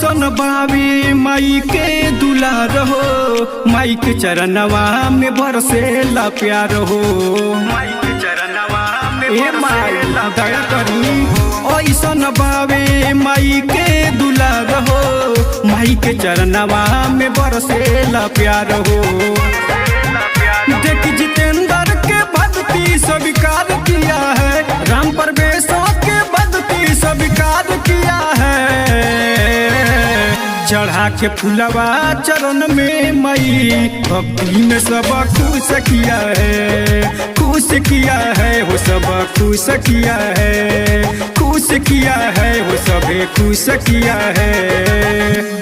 ऐसन बावी माई के दुलार हो, माई के चरणवा में बरसेला प्यार हो। माई के चरणवा में बरसेला दया करी। ऐसन बावे माई के दुलार हो, माई के चरणवा में बरसेला प्यार हो। देख जितेंद्र के भक्ति स्वीकार किया है, राम परवेशों के भक्ति स्वीकार किया है। चढ़ा के फुलवा चरण में मई भक्ति में सब खुश किया है, खुश किया है वो सब खुश किया है, खुश किया है वो सभी खुश किया है।